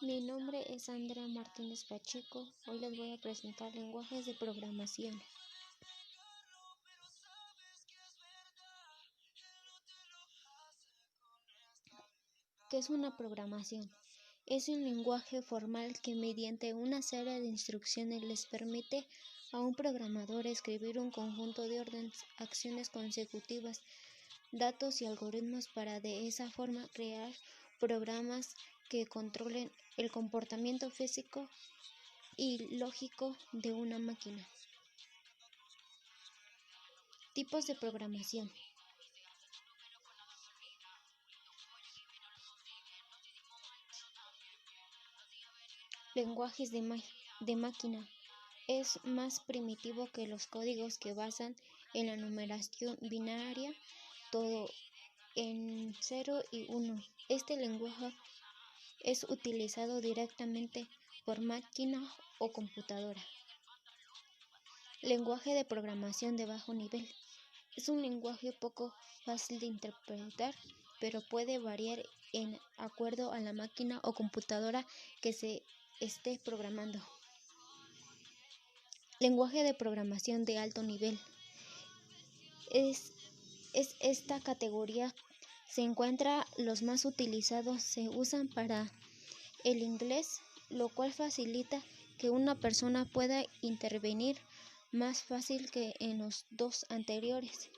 Mi nombre es Andrea Martínez Pacheco. Hoy les voy a presentar lenguajes de programación. ¿Qué es una programación? Es un lenguaje formal que mediante una serie de instrucciones les permite a un programador escribir un conjunto de órdenes, acciones consecutivas, datos y algoritmos para de esa forma crear programas que controlen el comportamiento físico y lógico de una máquina. Tipos de programación. Lenguajes de máquina. Es más primitivo que los códigos que basan en la numeración binaria, todo en 0 y 1. Este lenguaje es utilizado directamente por máquina o computadora. Lenguaje de programación de bajo nivel. Es un lenguaje poco fácil de interpretar, pero puede variar en acuerdo a la máquina o computadora que se esté programando. Lenguaje de programación de alto nivel. Esta categoría se encuentra los más utilizados, se usan para el inglés, lo cual facilita que una persona pueda intervenir más fácil que en los dos anteriores.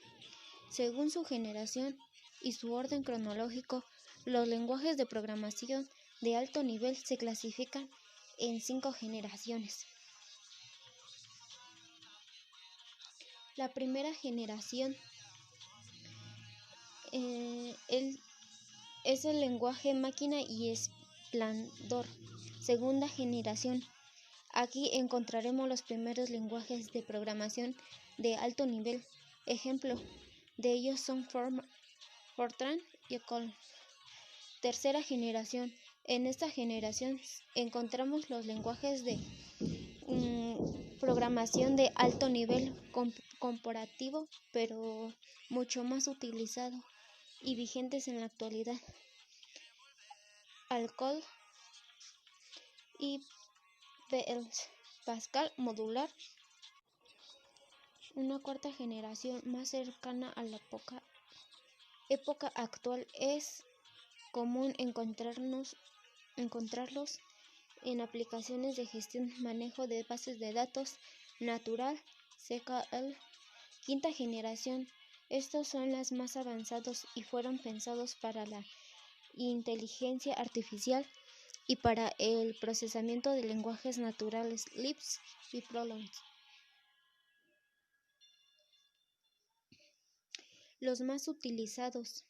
Según su generación y su orden cronológico, los lenguajes de programación de alto nivel se clasifican en 5 generaciones. La primera generación es el lenguaje máquina y explorador. Segunda generación. Aquí encontraremos los primeros lenguajes de programación de alto nivel. Ejemplo de ellos son Fortran y COBOL. Tercera generación. En esta generación encontramos los lenguajes de programación de alto nivel comparativo, pero mucho más utilizado y vigentes en la actualidad. COBOL y Pascal modular. Una cuarta generación más cercana a la época actual. Es común encontrarlos en aplicaciones de gestión y manejo de bases de datos natural, SQL. Quinta generación. Estos son las más avanzados y fueron pensados para la inteligencia artificial y para el procesamiento de lenguajes naturales, Lisp y Prolong. Los más utilizados.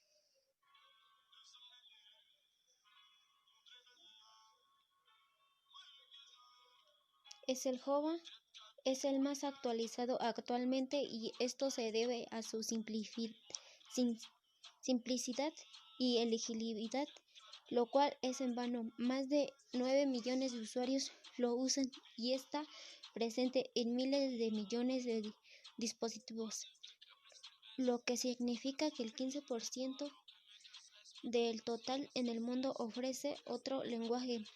El Java es el más actualizado actualmente y esto se debe a su simplicidad y elegibilidad, lo cual es en vano. Más de 9 millones de usuarios lo usan y está presente en miles de millones de dispositivos, lo que significa que el 15% del total en el mundo ofrece otro lenguaje.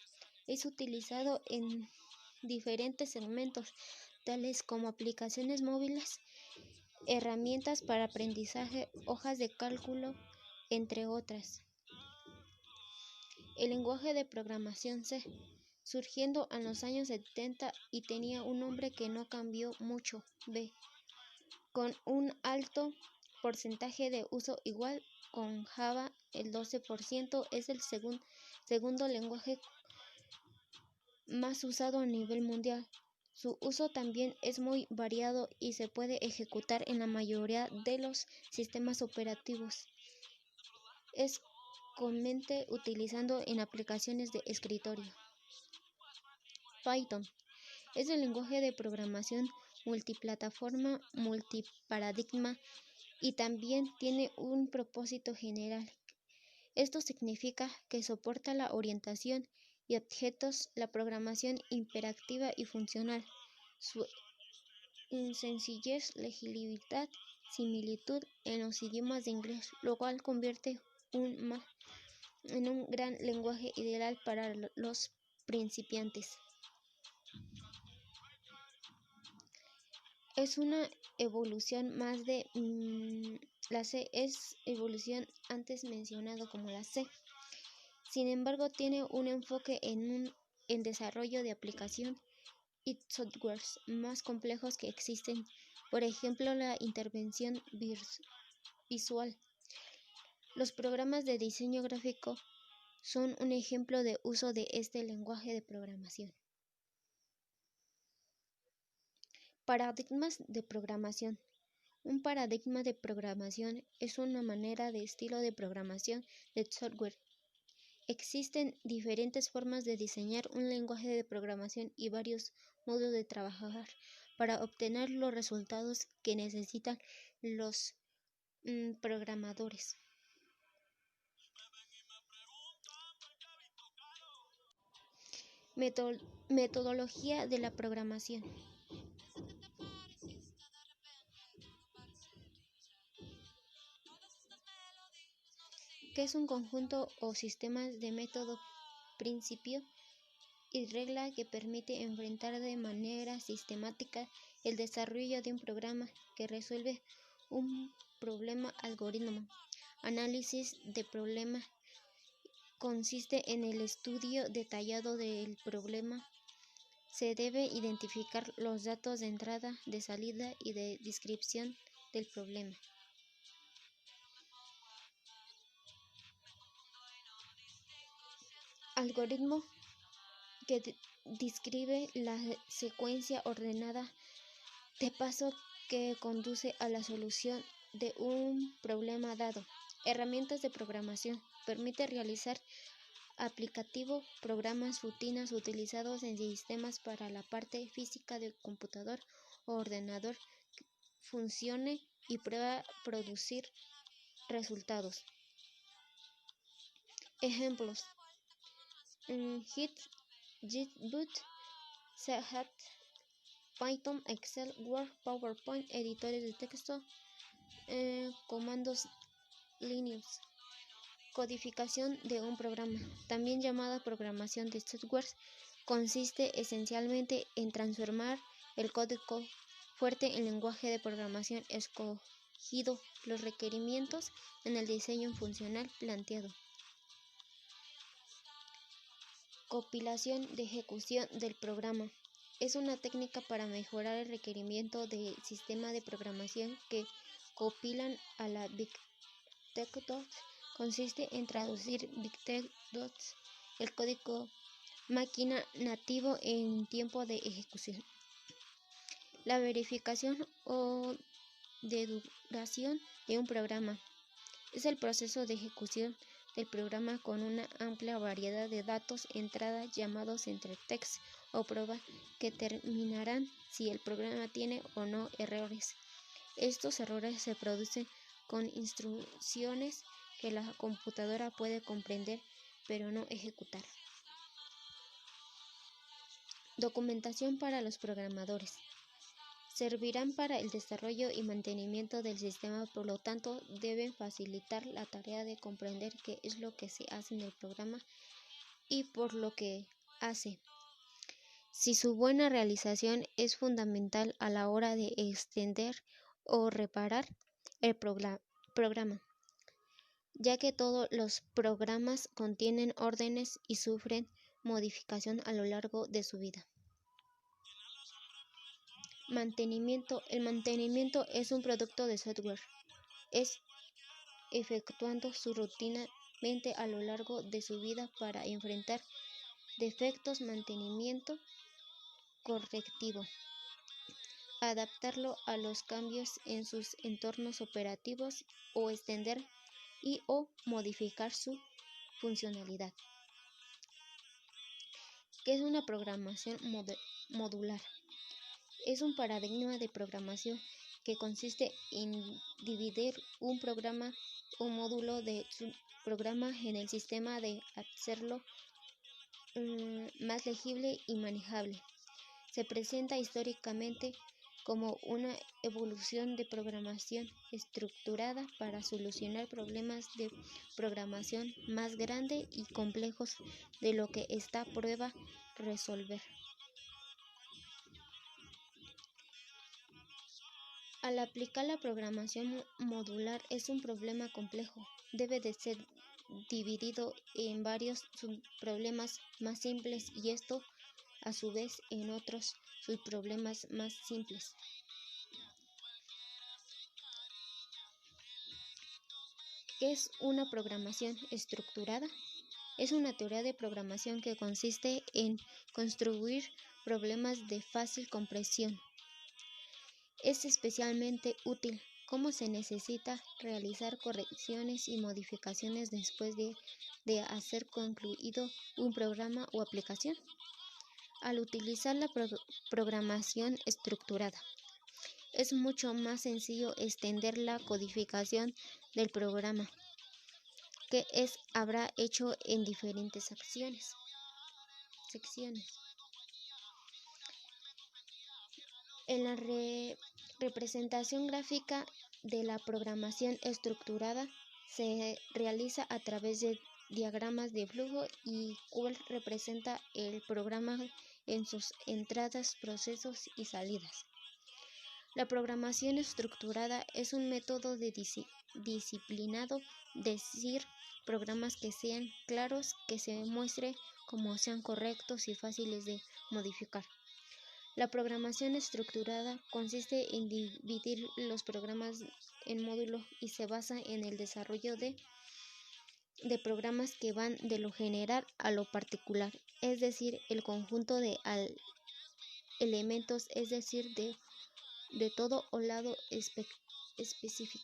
Es utilizado en diferentes segmentos, tales como aplicaciones móviles, herramientas para aprendizaje, hojas de cálculo, entre otras. El lenguaje de programación C, surgiendo en los años 70 y tenía un nombre que no cambió mucho, B, con un alto porcentaje de uso igual con Java, el 12%, es el segundo lenguaje más usado a nivel mundial. Su uso también es muy variado y se puede ejecutar en la mayoría de los sistemas operativos. Es comúnmente utilizado en aplicaciones de escritorio. Python es el lenguaje de programación multiplataforma, multiparadigma y también tiene un propósito general. Esto significa que soporta la orientación y objetos, la programación imperativa y funcional, su sencillez, legibilidad, similitud en los idiomas de inglés, lo cual convierte en un gran lenguaje ideal para los principiantes. Es una evolución más de la C es evolución antes mencionado como la C. Sin embargo, tiene un enfoque en desarrollo de aplicación y softwares más complejos que existen. Por ejemplo, la intervención visual. Los programas de diseño gráfico son un ejemplo de uso de este lenguaje de programación. Paradigmas de programación. Un paradigma de programación es una manera de estilo de programación de software. Existen diferentes formas de diseñar un lenguaje de programación y varios modos de trabajar para obtener los resultados que necesitan los programadores. Metodología de la programación. Que es un conjunto o sistemas de método, principio y regla que permite enfrentar de manera sistemática el desarrollo de un programa que resuelve un problema. Algoritmo. Análisis de problema. Consiste en el estudio detallado del problema. Se debe identificar los datos de entrada, de salida y de descripción del problema. Algoritmo que describe la secuencia ordenada de paso que conduce a la solución de un problema dado. Herramientas de programación. Permite realizar aplicativo, programas, rutinas utilizados en sistemas para la parte física del computador o ordenador que funcione y pueda producir resultados. Ejemplos: Gitboot, Sehat, Python, Excel, Word, PowerPoint, editores de texto, comandos Linux. Codificación de un programa, también llamada programación de software, consiste esencialmente en transformar el código fuente en lenguaje de programación escogido los requerimientos en el diseño funcional planteado. Compilación de ejecución del programa. Es una técnica para mejorar el requerimiento del sistema de programación que compilan a la BigTeX. Consiste en traducir BigTeX, el código máquina nativo en tiempo de ejecución. La verificación o duración de un programa es el proceso de ejecución del programa con una amplia variedad de datos entrada llamados entretext o prueba que determinarán si el programa tiene o no errores. Estos errores se producen con instrucciones que la computadora puede comprender pero no ejecutar. Documentación para los programadores. Servirán para el desarrollo y mantenimiento del sistema, por lo tanto deben facilitar la tarea de comprender qué es lo que se hace en el programa y por lo que hace. Si su buena realización es fundamental a la hora de extender o reparar el programa, ya que todos los programas contienen órdenes y sufren modificación a lo largo de su vida. Mantenimiento. El mantenimiento es un producto de software. Es efectuando su rutinamente a lo largo de su vida para enfrentar defectos, mantenimiento correctivo, adaptarlo a los cambios en sus entornos operativos o extender y o modificar su funcionalidad. ¿Qué es una programación modular? Es un paradigma de programación que consiste en dividir un programa o módulo de su programa en el sistema de hacerlo más legible y manejable. Se presenta históricamente como una evolución de programación estructurada para solucionar problemas de programación más grandes y complejos de lo que esta prueba resolver. Al aplicar la programación modular es un problema complejo. Debe de ser dividido en varios subproblemas más simples y esto a su vez en otros subproblemas más simples. ¿Qué es una programación estructurada? Es una teoría de programación que consiste en construir problemas de fácil comprensión. Es especialmente útil como se necesita realizar correcciones y modificaciones después de hacer concluido un programa o aplicación. Al utilizar la programación estructurada, es mucho más sencillo extender la codificación del programa que habrá hecho en diferentes secciones. En la representación gráfica de la programación estructurada se realiza a través de diagramas de flujo y cual representa el programa en sus entradas, procesos y salidas. La programación estructurada es un método de disciplinado, decir programas que sean claros, que se muestre como sean correctos y fáciles de modificar. La programación estructurada consiste en dividir los programas en módulos y se basa en el desarrollo de programas que van de lo general a lo particular, es decir, el conjunto de elementos, es decir, de todo o lado específico.